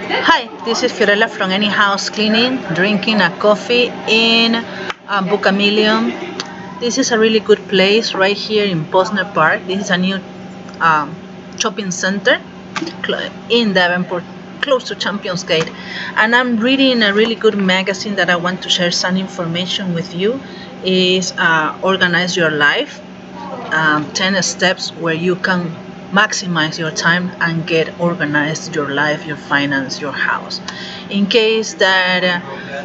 Hi, this is Fiorella from Any House Cleaning, drinking a coffee in Bucamillion. This is a really good place right here in Posner Park. This is a new um, shopping center in Davenport, close to Champions Gate. And I'm reading a really good magazine that I want to share some information with you. Is Organize Your Life. 10 steps where you can maximize your time and get organized your life, your finance, your house. In case that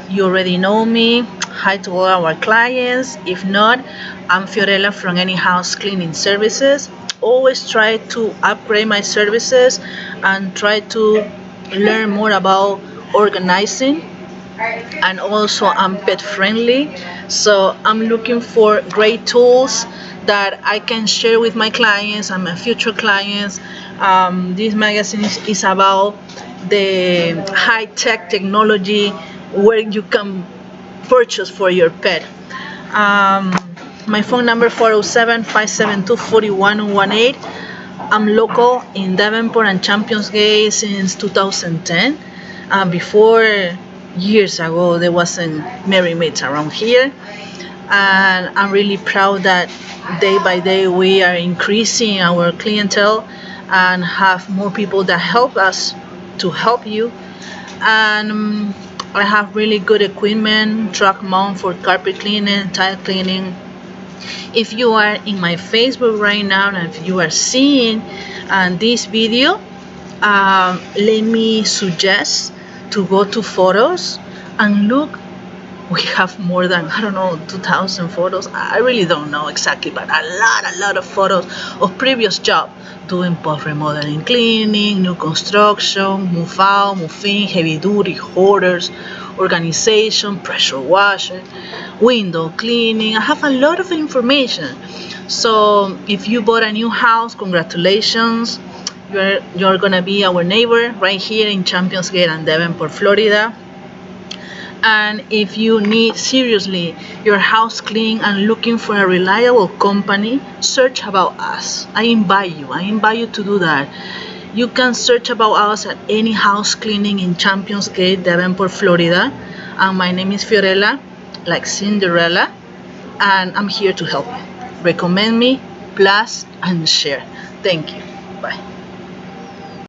you already know me, hi to all our clients. If not, I'm Fiorella from Any House Cleaning Services. Always try to upgrade my services and try to learn more about organizing, and also I'm pet friendly, so I'm looking for great tools that I can share with my clients and my future clients. This magazine is about the high-tech technology where you can purchase for your pet. um, my phone number 407-572-4118. I'm local in Davenport and Champions Gate since 2010. Before, years ago, there wasn't Mary Maids around here, and I'm really proud that day by day we are increasing our clientele and have more people that help us to help you. And I have really good equipment, truck mount for carpet cleaning, tile cleaning. If you are in my Facebook right now and if you are seeing this video, let me suggest to go to photos and look. We have more than, I don't know, 2,000 photos. I really don't know exactly, but a lot of photos of previous job doing post remodeling, cleaning, new construction, move out, move in, heavy duty, hoarders, organization, pressure washer, window cleaning. I have a lot of information. So if you bought a new house, congratulations. You're gonna be our neighbor right here in Champions Gate and Davenport, Florida. And if you need seriously your house clean and looking for a reliable company, search about us. I invite you to do that. You can search about us at Any House Cleaning in Champions Gate, Davenport, Florida. And my name is Fiorella, like Cinderella, and I'm here to help you. Recommend me, plus, and share. Thank you. Bye.